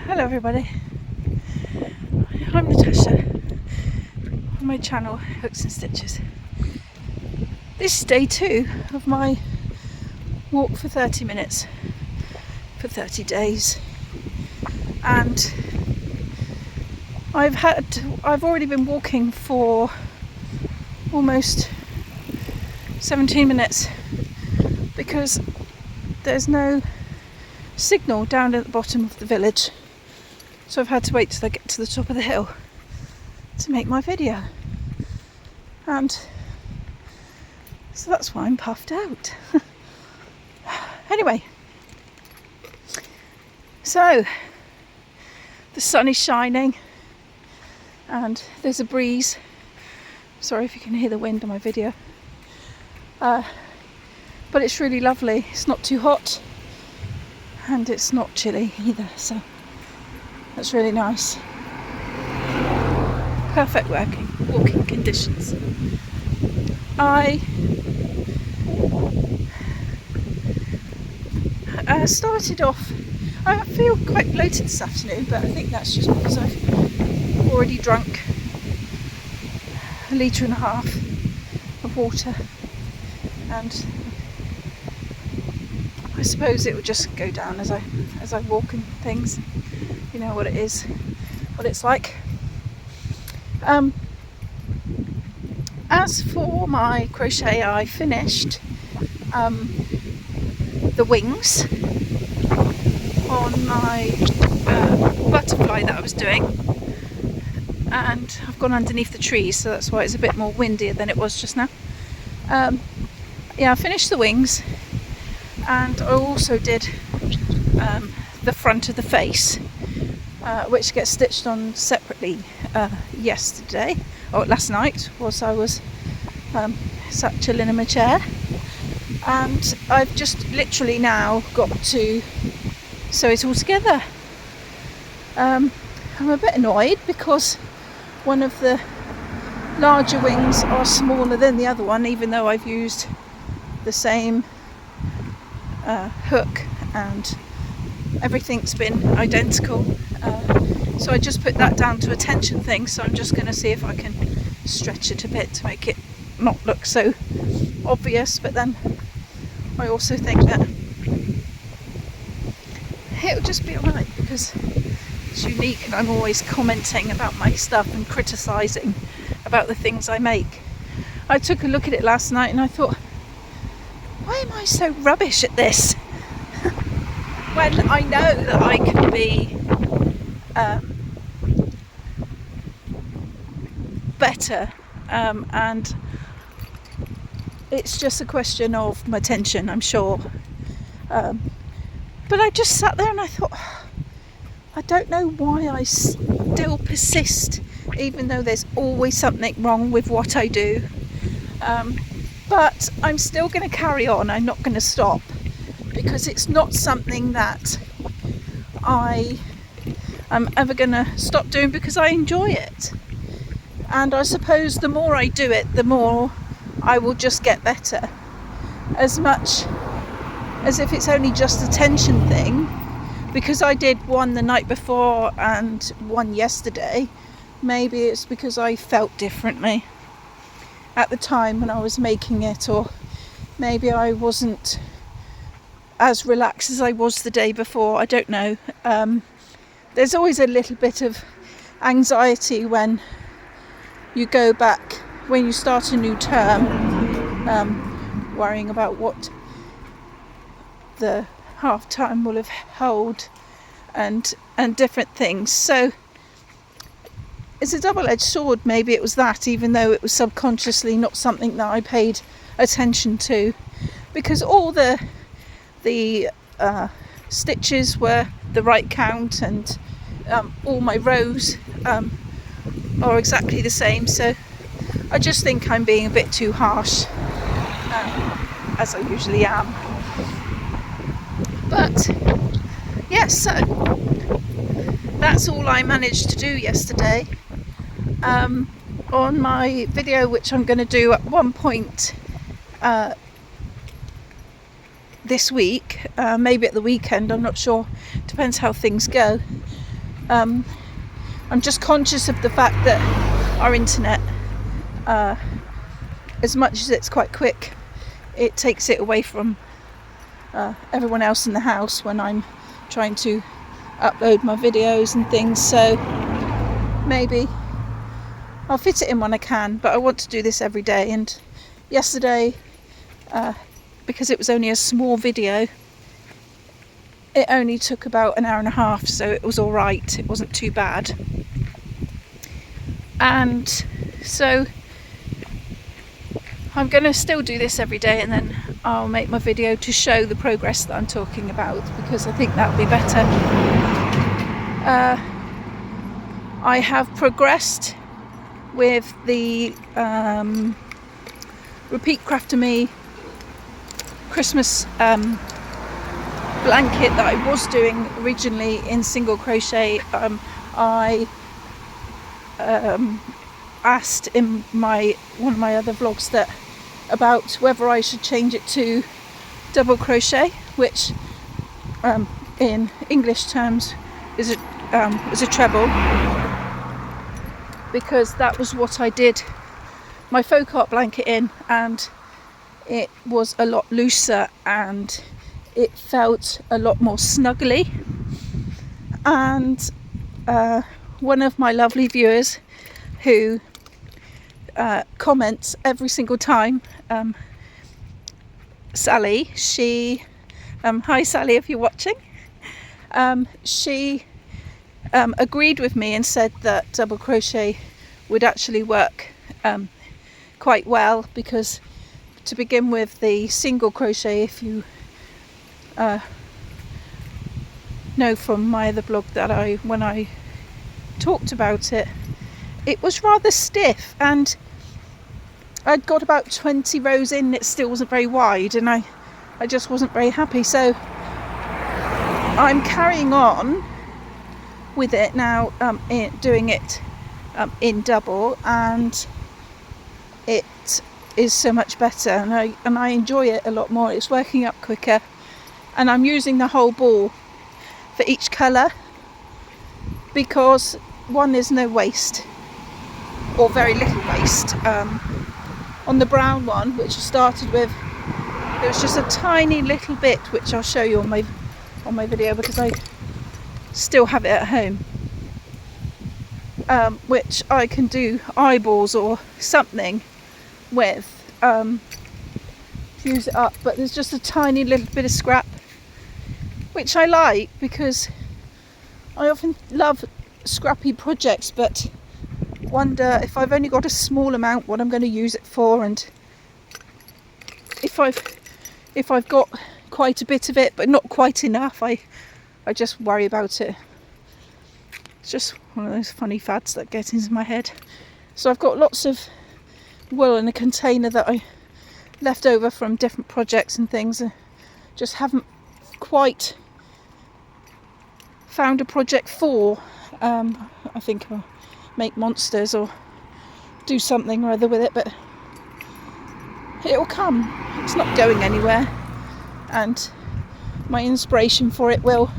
Hello everybody, I'm Natasha on my channel Hooks and Stitches. This is day 2 of my walk for 30 minutes for 30 days, and I've already been walking for almost 17 minutes because there's no signal down at the bottom of the village, so I've had to wait till I get to the top of the hill to make my video, and so that's why I'm puffed out. Anyway, so the sun is shining and there's a breeze. Sorry if you can hear the wind on my video, but it's really lovely. It's not too hot and it's not chilly either, so that's really nice. Perfect walking conditions. I started off, I feel quite bloated this afternoon, but I think that's just because I've already drunk 1.5 litres of water, and I suppose it would just go down as I walk and things. You know what it is, what it's like. As for my crochet, I finished the wings on my butterfly that I was doing, and I've gone underneath the trees, so that's why it's a bit more windier than it was just now. Yeah, I finished the wings, and I also did the front of the face, which gets stitched on separately yesterday, or last night, whilst I was sat chilling in my chair. And I've just literally now got to sew it all together. I'm a bit annoyed because one of the larger wings are smaller than the other one, even though I've used the same hook and everything's been identical. So I just put that down to a tension thing, so I'm just going to see if I can stretch it a bit to make it not look so obvious, but then I also think that it'll just be alright because it's unique and I'm always commenting about my stuff and criticising about the things I make. I took a look at it last night and I thought, why am I so rubbish at this? When I know that I can be better, and it's just a question of my tension, I'm sure. But I just sat there and I thought, I don't know why I still persist, even though there's always something wrong with what I do. But I'm still going to carry on. I'm not going to stop, because it's not something that I am ever going to stop doing, because I enjoy it. And I suppose the more I do it, the more I will just get better. As much as if it's only just a tension thing, because I did one the night before and one yesterday, maybe it's because I felt differently at the time when I was making it, or maybe I wasn't as relaxed as I was the day before. I don't know. There's always a little bit of anxiety when you go back, when you start a new term, worrying about what the half time will have held and different things. So it's a double-edged sword. Maybe it was that, even though it was subconsciously not something that I paid attention to, because all the stitches were the right count, and all my rows are exactly the same. So I just think I'm being a bit too harsh, as I usually am. But yes, so that's all I managed to do yesterday. On my video, which I'm going to do at one point this week, maybe at the weekend, I'm not sure, depends how things go. I'm just conscious of the fact that our internet, as much as it's quite quick, it takes it away from everyone else in the house when I'm trying to upload my videos and things. So maybe I'll fit it in when I can, but I want to do this every day. And yesterday, because it was only a small video, it only took about an hour and a half, so it was all right. It wasn't too bad. And so I'm going to still do this every day, and then I'll make my video to show the progress that I'm talking about, because I think that would be better. I have progressed with the Repeat Crafter Me Christmas blanket that I was doing originally in single crochet. I asked in one of my other vlogs about whether I should change it to double crochet, which in English terms is a treble, because that was what I did my folk art blanket in, and it was a lot looser and it felt a lot more snuggly. And one of my lovely viewers who comments every single time, Sally, she hi Sally, if you're watching, she agreed with me and said that double crochet would actually work quite well, because to begin with, the single crochet, if you know from my other blog that when I talked about it, it was rather stiff, and I'd got about 20 rows in, it still wasn't very wide, and I just wasn't very happy. So I'm carrying on with it now, doing it in double, and it is so much better, and I enjoy it a lot more. It's working up quicker, and I'm using the whole ball for each colour, because one, there's no waste, or very little waste. On the brown one, which I started with, there was just a tiny little bit, which I'll show you on my video, because I still have it at home, which I can do eyeballs or something with, fuse it up. But there's just a tiny little bit of scrap, which I like, because I often love scrappy projects, but wonder if I've only got a small amount, what I'm going to use it for, and if I've got quite a bit of it but not quite enough, I just worry about it. It's just one of those funny fads that get into my head. So I've got lots of wool in a container that I left over from different projects and things. Just haven't quite found a project for. I think I'll make monsters or do something or other with it, but it'll come. It's not going anywhere, and my inspiration for it will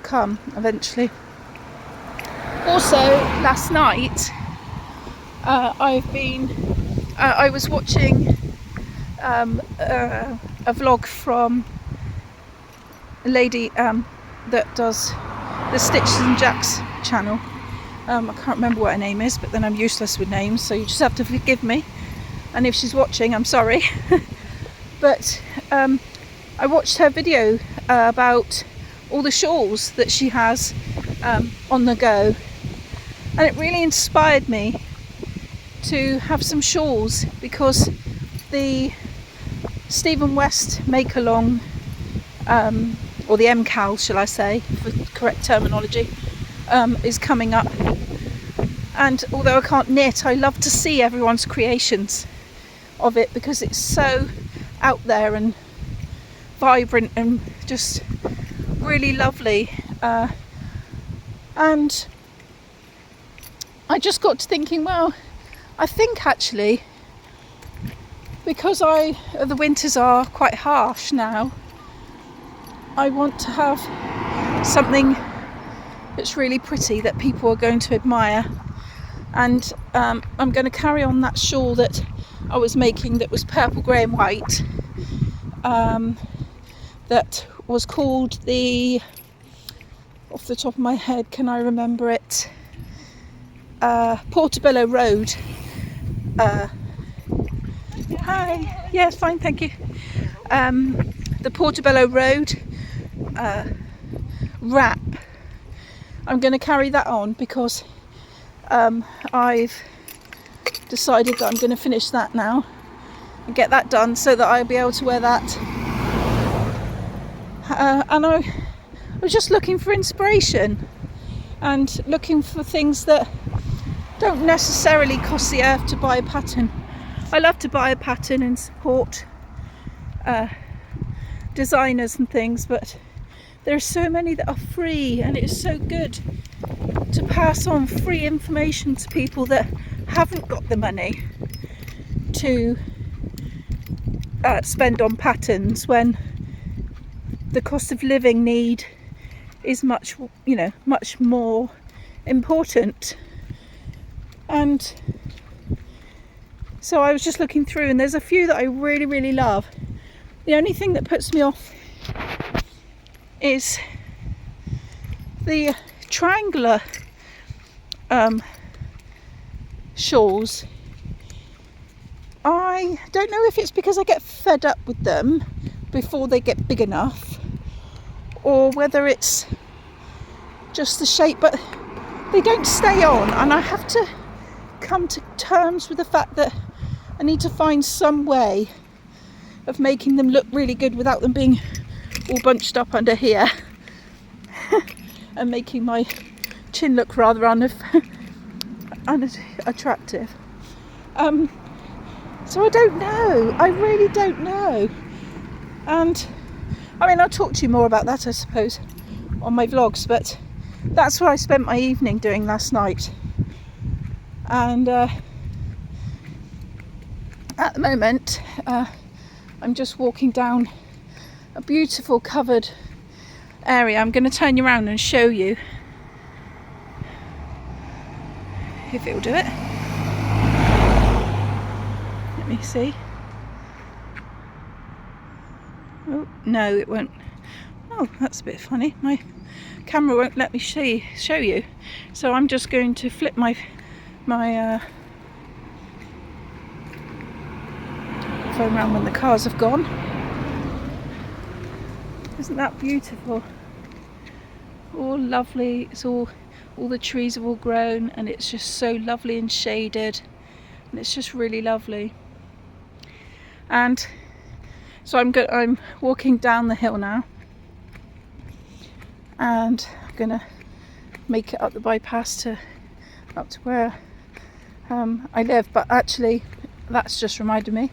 come eventually. Also, last night I was watching a vlog from a lady that does the Stitches and Jacks channel. I can't remember what her name is, but then I'm useless with names, so you just have to forgive me. And if she's watching, I'm sorry. But I watched her video about all the shawls that she has on the go, and it really inspired me to have some shawls, because the Stephen West make along, or the MCAL, shall I say, for correct terminology, is coming up. And although I can't knit, I love to see everyone's creations of it, because it's so out there and vibrant and just really lovely. And I just got to thinking, well, I think actually because the winters are quite harsh now, I want to have something that's really pretty that people are going to admire. And I'm going to carry on that shawl that I was making that was purple, grey and white, that was called off the top of my head, can I remember it, Portobello Road. Hi, yes, fine, thank you. The Portobello Road wrap. I'm going to carry that on because I've decided that I'm going to finish that now and get that done so that I'll be able to wear that. And I was just looking for inspiration and looking for things that don't necessarily cost the earth to buy a pattern. I love to buy a pattern and support designers and things, but there are so many that are free, and it's so good to pass on free information to people that haven't got the money to spend on patterns when the cost of living need is much more important. And so I was just looking through, and there's a few that I really, really love. The only thing that puts me off is the triangular shawls. I don't know if it's because I get fed up with them before they get big enough, or whether it's just the shape, but they don't stay on, and I have to come to terms with the fact that I need to find some way of making them look really good without them being all bunched up under here and making my chin look rather unattractive. So I don't know, I really don't know. And I mean, I'll talk to you more about that, I suppose, on my vlogs, but that's what I spent my evening doing last night. And at the moment I'm just walking down a beautiful covered area. I'm going to turn you around and show you, if it'll do it. Let me see. Oh no, it won't. Oh, that's a bit funny. My camera won't let me show you. So I'm just going to flip my phone around when the cars have gone. Isn't that beautiful? All lovely. It's all the trees have all grown, and it's just so lovely and shaded, and it's just really lovely. And so I'm walking down the hill now, and I'm gonna make it up the bypass up to where I live. But actually, that's just reminded me,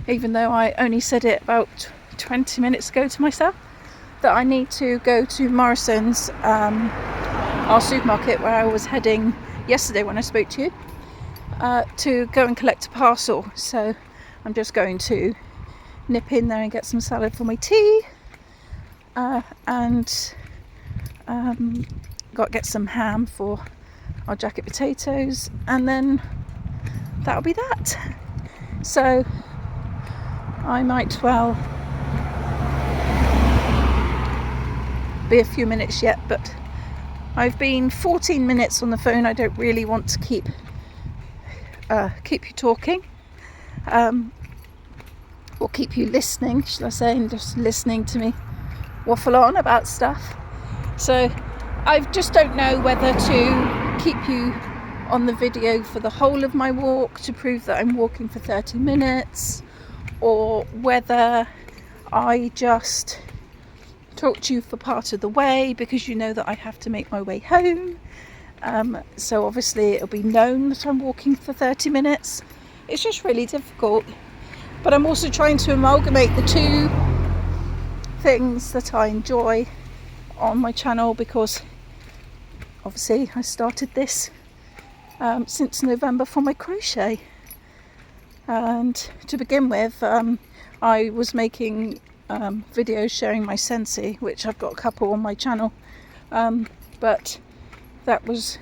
even though I only said it about 20 minutes ago to myself, that I need to go to Morrison's, our supermarket, where I was heading yesterday when I spoke to you, to go and collect a parcel. So I'm just going to nip in there and get some salad for my tea, and got to get some ham for our jacket potatoes, and then that'll be that. So I might well be a few minutes yet, but I've been 14 minutes on the phone. I don't really want to keep you talking, or keep you listening, shall I say, and just listening to me waffle on about stuff. So I just don't know whether to keep you on the video for the whole of my walk to prove that I'm walking for 30 minutes, or whether I just talk to you for part of the way, because you know that I have to make my way home. So obviously it'll be known that I'm walking for 30 minutes. It's just really difficult. But I'm also trying to amalgamate the two things that I enjoy on my channel, because obviously I started this since November for my crochet. And to begin with, I was making videos sharing my Sensi, which I've got a couple on my channel, but that was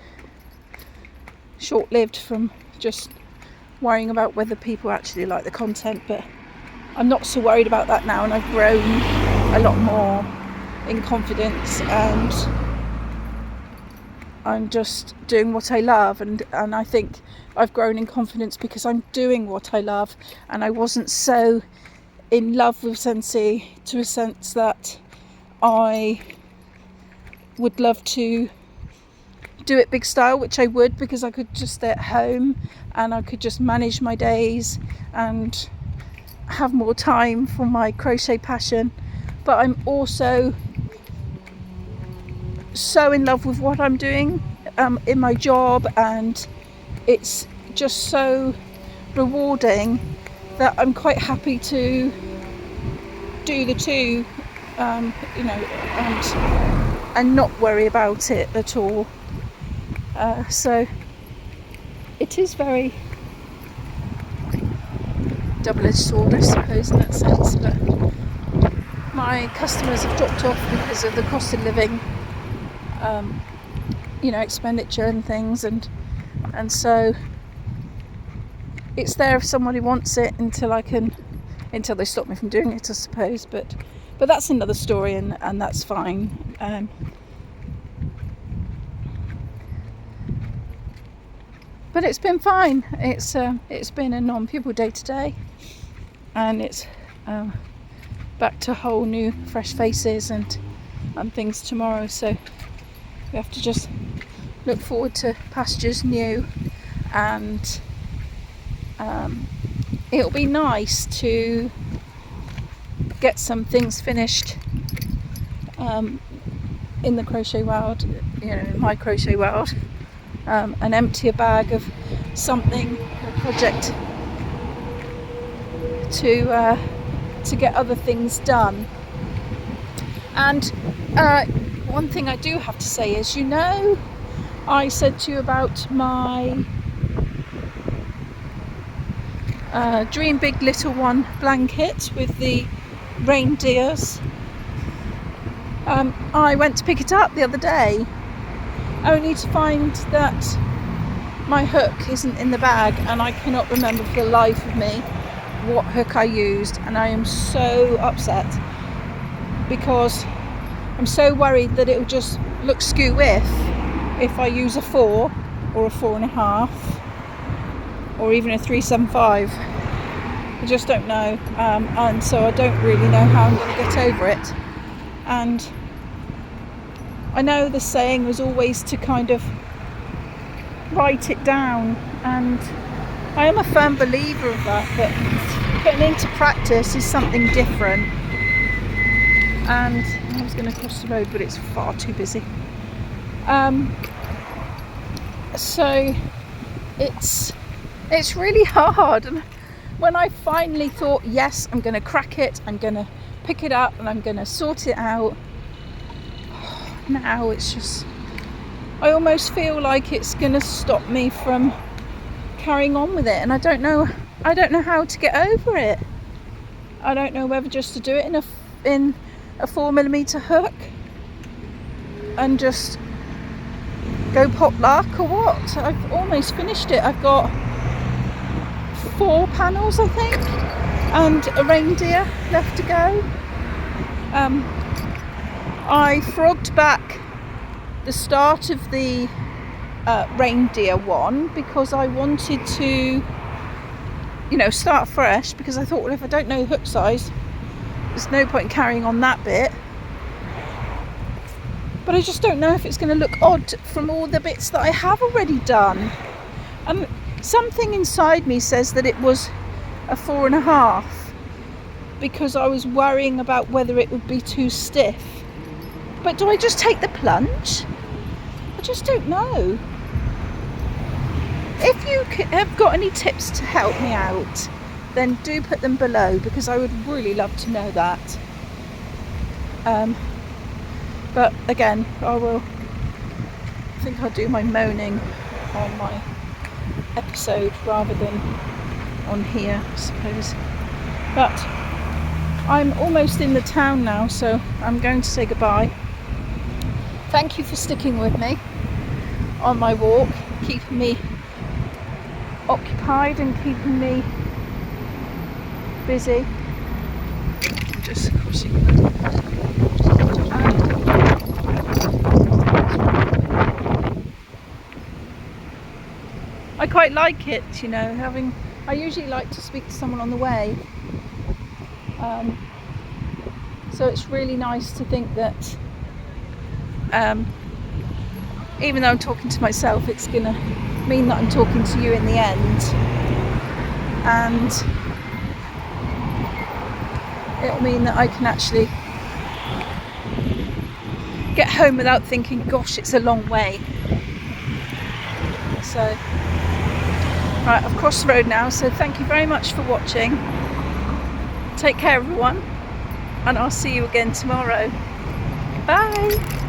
short-lived from just worrying about whether people actually like the content. But I'm not so worried about that now, and I've grown a lot more in confidence, and I'm just doing what I love, and I think I've grown in confidence because I'm doing what I love, and I wasn't so in love with Sensi to a sense that I would love to do it big style, which I would, because I could just stay at home and I could just manage my days and have more time for my crochet passion. But I'm also so in love with what I'm doing in my job, and it's just so rewarding that I'm quite happy to do the two, and not worry about it at all. So it is very double-edged sword, I suppose, in that sense. But my customers have dropped off because of the cost of living, expenditure and things, and so it's there if somebody wants it until they stop me from doing it, I suppose. But that's another story, and that's fine. But it's been fine. It's been a non-pupil day today, and it's back to whole new fresh faces and things tomorrow. So we have to just look forward to pastures new, and it'll be nice to get some things finished in the crochet world, in my crochet world, and empty a bag of something, a project, to get other things done. And one thing I do have to say is, I said to you about my Dream Big Little One blanket with the reindeers. I went to pick it up the other day, only to find that my hook isn't in the bag, and I cannot remember for the life of me what hook I used, and I am so upset because I'm so worried that it will just look skew if I use a 4 or a 4.5 or even a 375. I just don't know, and so I don't really know how I'm going to get over it. And I know the saying was always to kind of write it down, and I am a firm believer of that, but putting into practice is something different. And I was going to cross the road, but it's far too busy. So it's really hard. And when I finally thought, yes, I'm going to crack it, I'm going to pick it up and I'm going to sort it out, now it's just, I almost feel like it's going to stop me from carrying on with it, and I don't know how to get over it. I don't know whether just to do it in a 4mm hook and just go pop luck or what. I've almost finished it. I've got 4 panels, I think, and a reindeer left to go. I frogged back the start of the reindeer one because I wanted to start fresh, because I thought, well, if I don't know hook size, there's no point carrying on that bit. But I just don't know if it's going to look odd from all the bits that I have already done. Something inside me says that it was a 4.5 because I was worrying about whether it would be too stiff. But do I just take the plunge? I just don't know. If you have got any tips to help me out, then do put them below, because I would really love to know that. But again, I think I'll do my moaning on my episode rather than on here, I suppose. But I'm almost in the town now, so I'm going to say goodbye. Thank you for sticking with me on my walk, keeping me occupied and keeping me busy. Just crossing the road. I quite like it, you know, I usually like to speak to someone on the way. So it's really nice to think that even though I'm talking to myself, it's going to mean that I'm talking to you in the end. And it'll mean that I can actually get home without thinking, gosh, it's a long way. So, right, I've crossed the road now, so thank you very much for watching. Take care, everyone, and I'll see you again tomorrow. Bye!